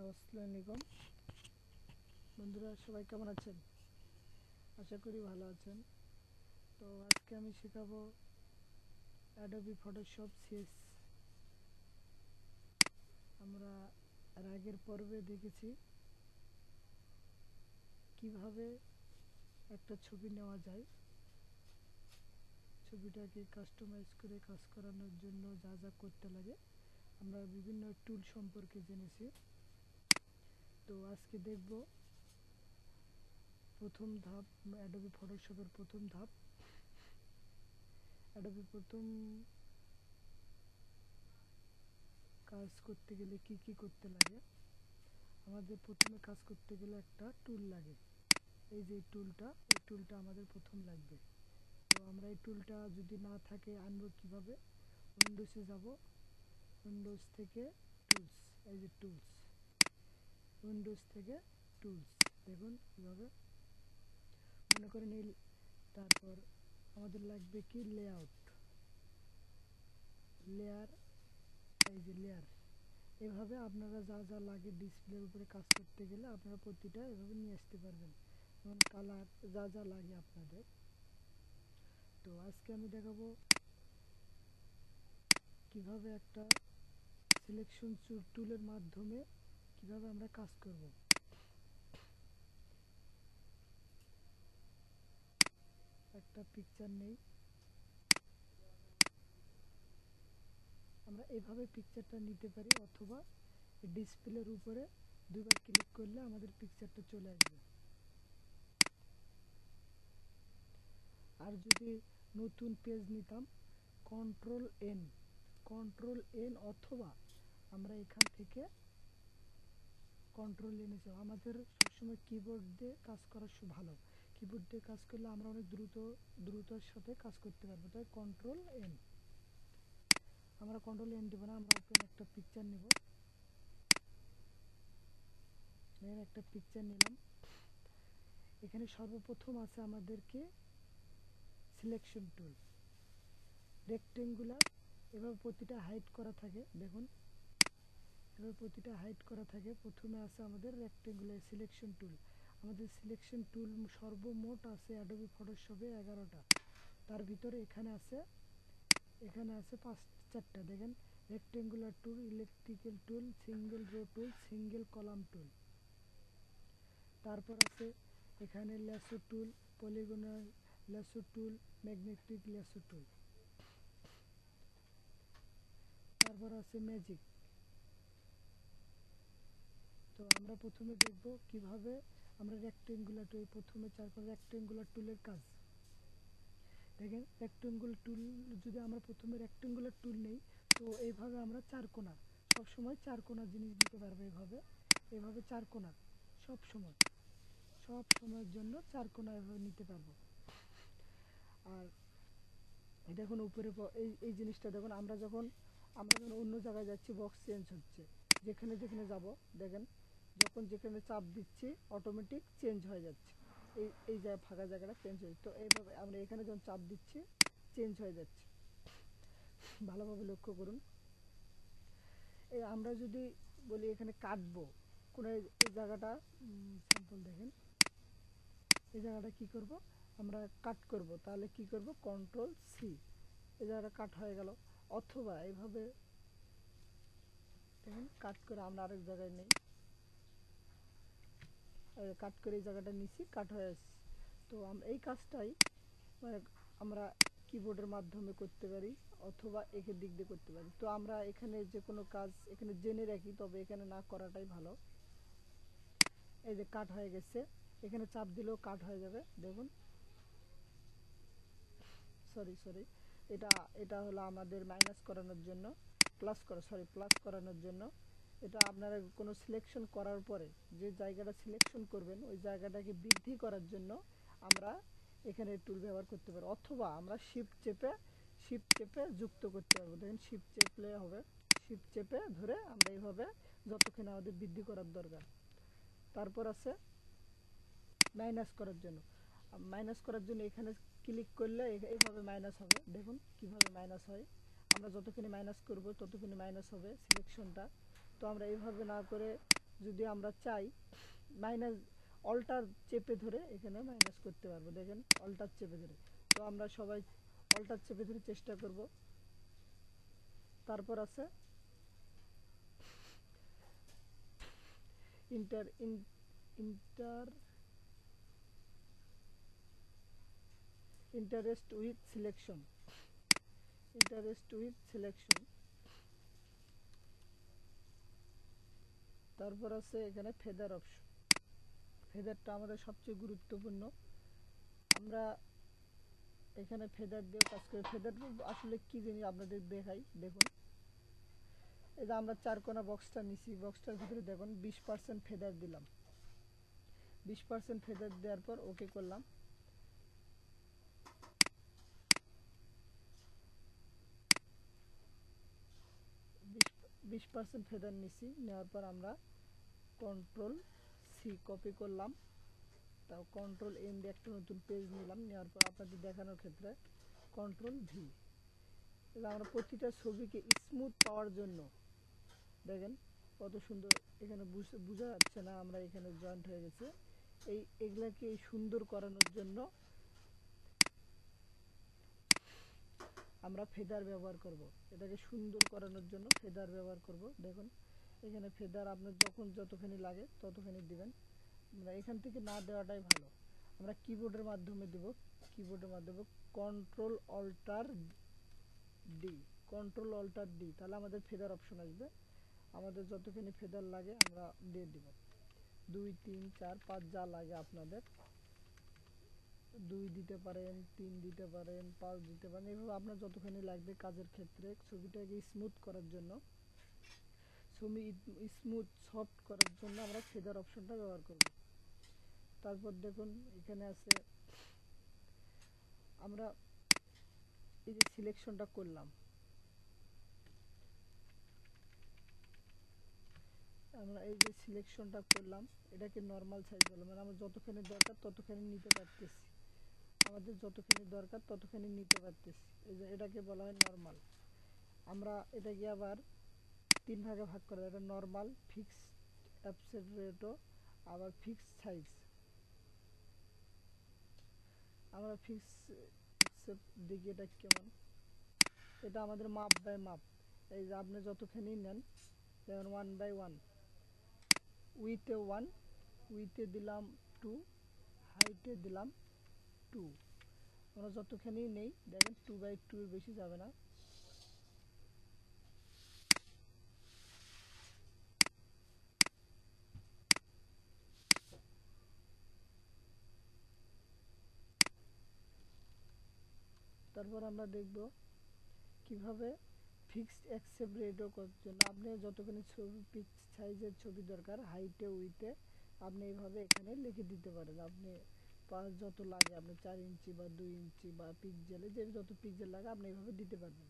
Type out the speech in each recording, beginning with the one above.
Hello, আসসালামু আলাইকুম বন্ধুরা, সবাই কেমন আছেন? আশা করি ভালো আছেন। তো আজকে আমি শেখাবো অ্যাডোবি ফটোশপ সিএস। আমরা এর আগের পর্বে দেখেছি কিভাবে একটা ছবি নেওয়া যায়, ছবিটাকে কাস্টমাইজ করে কাজ করানোর জন্য যা যা করতে লাগে। আমরা বিভিন্ন টুল সম্পর্কে জেনেছি। তো আজকে দেখব প্রথম ধাপ, অ্যাডোবি ফটোশপের প্রথম ধাপ। অ্যাডোবি প্রথম কাজ করতে গেলে কি কি করতে লাগে। আমাদের প্রথমে কাজ করতে গেলে একটা টুল লাগে। এই যে টুলটা আমাদের প্রথম লাগবে। তো আমরা এই টুলটা যদি না থাকে আনবো কিভাবে? উইন্ডোজে যাব, উইন্ডোজ থেকে টুলস, এই যে টুলস, উইন্ডোজ থেকে টুলস, দেখুন কীভাবে মনে করে নিল। তারপর আমাদের লাগবে কি লেআউট, লেয়ার, এই যে লেয়ার। এভাবে আপনারা যা যা লাগে ডিসপ্লের উপরে কাজ করতে গেলে আপনারা প্রতিটা এভাবে নিয়ে আসতে পারবেন, যেমন কালার, যা যা লাগে আপনাদের। তো আজকে আমি দেখাবো কিভাবে একটা সিলেকশন টুলের মাধ্যমে কিভাবে আমরা কাজ করব। একটা পিকচার নেই, আমরা এইভাবে পিকচারটা নিতে পারি, অথবা ডিসপ্লের উপরে দুইবার ক্লিক করলে আমাদের পিকচারটা চলে আসবে। আর যদি নতুন পেজ নিতাম, কন্ট্রোল এন, অথবা আমরা এখান থেকে কন্ট্রোল এনে যাব। আমাদের সবসময় কিবোর্ড দিয়ে কাজ করা ভালো, কিবোর্ড দিয়ে কাজ করলে আমরা অনেক দ্রুতর সাথে কাজ করতে পারবো। তাই কন্ট্রোল এন, আমরা কন্ট্রোল এন দেবো না, আমরা ওপেন একটা পিকচার নেব। একটা পিকচার নিলাম। এখানে সর্বপ্রথম আছে আমাদেরকে সিলেকশন টুল, রেক্টেঙ্গুলার, এভাবে প্রতিটা হাইড করা থাকে, দেখুন এভাবে প্রতিটা হাইড করা থাকে। প্রথমে আছে আমাদের রেক্টেঙ্গুলার সিলেকশন টুল। আমাদের সিলেকশন টুল সর্বমোট আছে অ্যাডোবি ফটোশপে 11টা। তার ভিতরে এখানে আছে 4টা, দেখেন, রেক্টেঙ্গুলার টুল, ইলেকট্রিক্যাল টুল, সিঙ্গেল রো টুল, সিঙ্গেল কলাম টুল। তারপর আছে এখানে ল্যাসো টুল, পলিগনাল ল্যাসো টুল, ম্যাগনেটিক ল্যাসো টুল। তারপর আছে ম্যাজিক। তো আমরা প্রথমে দেখব কিভাবে আমরা রেক্টেঙ্গুলার টুল, প্রথমে 4 রেক্টেঙ্গুলার টুলের কাজ। দেখেন রেক্টেঙ্গুলার টুল, যদি আমরা প্রথমে রেক্টেঙ্গুলার টুল নেই, তো এইভাবে আমরা চারকোনা, সবসময় চারকোনা জিনিস দিতে পারবো। এভাবে চারকোনা সব সময়ের জন্য চারকোনা এভাবে নিতে পারবো। আর দেখুন উপরে এই জিনিসটা দেখুন, আমরা যখন অন্য জায়গায় যাচ্ছি, বক্স চেঞ্জ হচ্ছে, যেখানে যেখানে যাব, দেখেন যখন যেখানে চাপ দিচ্ছি অটোমেটিক চেঞ্জ হয়ে যাচ্ছে, এই ফাঁকা জায়গাটা চেঞ্জ হয়ে যাচ্ছে। তো এইভাবে আমরা এখানে যখন চাপ দিচ্ছি চেঞ্জ হয়ে যাচ্ছে, ভালোভাবে লক্ষ্য করুন। এই আমরা যদি বলি এখানে কাটবো কোনো এই জায়গাটা, স্যাম্পল দেখেন, এই জায়গাটা কি করব, আমরা কাট করব, তাহলে কি করব, কন্ট্রোল সি, এই জায়গাটা কাট হয়ে গেল। অথবা এইভাবে দেখেন কাট করে আমরা আরেক জায়গায় নেই, কাট করে এই জায়গাটা নিচ্ছি, কাট হয়ে আসছে। তো এই কাজটাই আমরা কিবোর্ডের মাধ্যমে করতে পারি, অথবা একের দিক দিয়ে করতে পারি। তো আমরা এখানে যে কোনো কাজ এখানে জেনে রাখি, তবে এখানে না করাটাই ভালো। এই যে কাট হয়ে গেছে, এখানে চাপ দিলেও কাট হয়ে যাবে, দেখুন। সরি, এটা হলো আমাদের মাইনাস করানোর জন্য, প্লাস করানোর জন্য। এটা আপনারা কোনো সিলেকশন করার পরে যে জায়গাটা সিলেকশন করবেন ওই জায়গাটাকে বৃদ্ধি করার জন্য আমরা এখানে টুল ব্যবহার করতে পারি, অথবা আমরা শিফট চেপে যুক্ত করতে পারবো। দেখেন শিফট চেপলে হবে, শিফট চেপে ধরে আমরা এইভাবে যতক্ষণ আমাদের বৃদ্ধি করার দরকার। তারপর আছে মাইনাস করার জন্য এখানে ক্লিক করলে এইভাবে মাইনাস হবে, দেখুন কিভাবে মাইনাস হয়। আমরা যতক্ষণ মাইনাস করব ততক্ষণ মাইনাস হবে সিলেকশনটা। তো আমরা এইভাবে না করে যদি আমরা চাই মাইনাস অল্টার চেপে ধরে এখানে মাইনাস করতে পারবো। দেখেন অল্টার চেপে ধরে, তো আমরা সবাই অল্টার চেপে ধরে চেষ্টা করব। তারপর আছে inter inter interest with selection, interest with selection. তারপর আছে এখানে ফেদার অপশন। ফেদারটা আমাদের সবচেয়ে গুরুত্বপূর্ণ। আমরা এখানে ফেদার দিয়েও কাজ করি। ফেদার আসলে কি জিনিস আপনাদের দেখাই, দেখুন এই যে আমরা 4 কোণা বক্সটা নিছি, বক্সটার ভিতরে দেখুন 20% ফেদার দিলাম। 20% ফেদার দেওয়ার পর ওকে করলাম। 20% ফেদার নিছি, নেওয়ার পর আমরা কন্ট্রোল সি কপি করলাম, তাও কন্ট্রোল এন দিয়ে একটা নতুন পেজ নিলাম, নেওয়ার পর আপনাদের দেখানোর ক্ষেত্রে কন্ট্রোল ভি। এবার আমরা প্রতিটা ছবিকে স্মুথ পাওয়ার জন্য দেখেন কত সুন্দর, এখানে বোঝা যাচ্ছে না আমরা এখানে জয়েন্ট হয়ে গেছে। এগুলাকে সুন্দর করানোর জন্য আমরা ফেদার ব্যবহার করব। এটাকে সুন্দর করানোর জন্য ফেদার ব্যবহার করব। দেখুন এখানে ফেদার আপনার যখন যতখানি লাগে ততখানি দিবেন। আমরা এখান থেকে না দেওয়াটাই ভালো, আমরা কিবোর্ডের মাধ্যমে দেব। কিবোর্ডের মাধ্যমে control alter D, control alter D, তাহলে আমাদের ফেদার অপশন আসবে। আমাদের যতখানি ফেদার লাগে আমরা দিয়ে দিব, 2 3 4 5 যা লাগে আপনাদের। 2 দিতে পারেন, 3 দিতে পারেন, 5 দিতে পারেন, এইভাবে আপনার যতখানি লাগবে কাজের ক্ষেত্রে। ছবিটাকে স্মুথ করার জন্য, ছবি স্মুথ সফট করার জন্য আমরা ফেদার অপশনটা ব্যবহার করব। তারপর দেখুন এখানে আছে আমরা এই যে সিলেকশনটা করলাম, আমরা এই যে সিলেকশনটা করলাম এটাকে নর্মাল সাইজ বলে, মানে আমরা যতখানি দরকার ততখানি নিতে পারতেছি, আমাদের যতখানি দরকার ততখানি নিতে পারতেছি, এই যে এটাকে বলা হয় নর্মাল। আমরা এটাকে আবার 3 ভাগে ভাগ করা যায়, এটা নর্মাল, ফিক্সড অ্যাবসোলিউট, আবার ফিক্সড সাইজ। আমরা ফিক্সড দেখি এটা কেমন, এটা আমাদের মাপ বাই মাপ। এই যে আপনি যতখানি নেন, যেমন 1/1, উইথে 1, উইথে দিলাম 2, হাইটে দিলাম 2। আমরা যতখানি নেই দেখেন 2/2 এর বেশি যাবে না। তারপর আমরা দেখব কিভাবে ফিক্সড অ্যাকসেপ্ট রেটও করার জন্য আপনি যতখানি ছবি পিক্স সাইজের ছবি দরকার হাইটে উইথে আপনি এইভাবে এখানে লিখে দিতে পারেন। আপনি যত লাগে আপনি 4 ইঞ্চি বা 2 ইঞ্চি বা পিক্সেলে যে যত পিক্সেল লাগে আপনি এইভাবে দিতে পারবেন।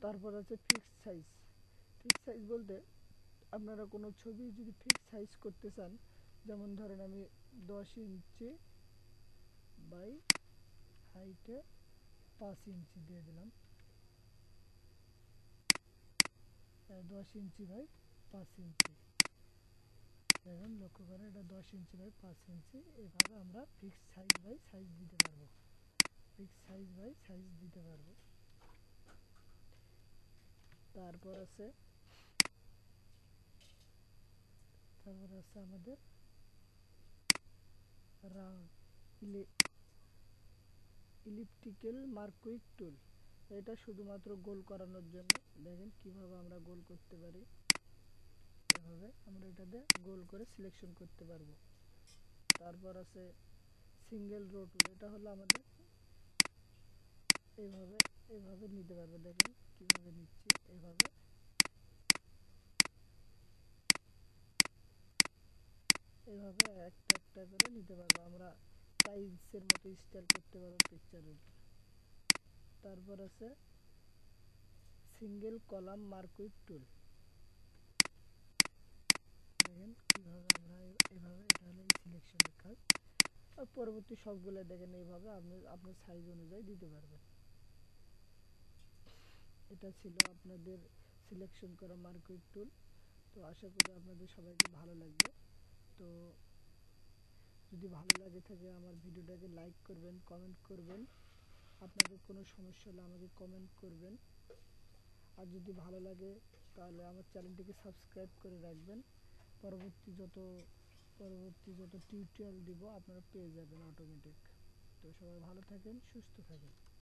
তারপর আছে ফিক্সড সাইজ। ফিক্সড সাইজ বলতে আপনারা কোনো ছবি যদি ফিক্সড সাইজ করতে চান, যেমন ধরেন আমি 10 ইঞ্চি বাই হাইটে 5 ইঞ্চি দিয়ে দিলাম, 10 ইঞ্চি বাই 5 ইঞ্চি, দেখুন লক্ষ্য করেন এটা 10 ইঞ্চি বাই 5 ইঞ্চি। এভাবে আমরা ফিক্সড সাইজ বাই সাইজ দিতে পারবো, ফিক্সড সাইজ বাই সাইজ দিতে পারবো। তারপর আছে আমাদের ইলিপ্টিক্যাল মার্কুইক টুল, এটা শুধুমাত্র গোল করানোর জন্য। দেখেন কিভাবে আমরা গোল করতে পারি, এভাবে আমরা এটাতে গোল করে সিলেকশন করতে পারবো। তারপর আছে সিঙ্গেল রো টুল, এটা হলো আমাদের এইভাবে এইভাবে নিতে পারবো। দেখেন কিভাবে নিচ্ছি, এইভাবে এইভাবে একটা একটা করে নিতে পারবো, আমরা টাইলসের মতো স্টাইল করতে পারবো পিকচারের। তারপর আছে সিঙ্গেল কলাম মার্কুইক টুল, দেখেন কিভাবে আমরা এইভাবে, এটা হলো সিলেকশনের কাজ। আর পরবর্তী সবগুলো দেখেন এইভাবে আপনি আপনার সাইজ অনুযায়ী দিতে পারবেন। এটা ছিল আপনাদের সিলেকশন করা মার্কুইক টুল। তো আশা করি আপনাদের সবাইকে ভালো লাগবে। তো যদি ভালো লাগে থাকে আমার ভিডিওটাকে লাইক করবেন, কমেন্ট করবেন। আপনাদের কোনো সমস্যা হলে আমাকে কমেন্ট করবেন। আর যদি ভালো লাগে তাহলে আমার চ্যানেলটিকে সাবস্ক্রাইব করে রাখবেন। পরবর্তী যত টিউটোরিয়াল দিব আপনারা পেয়ে যাবেন অটোমেটিক। তো সবাই ভালো থাকেন, সুস্থ থাকেন।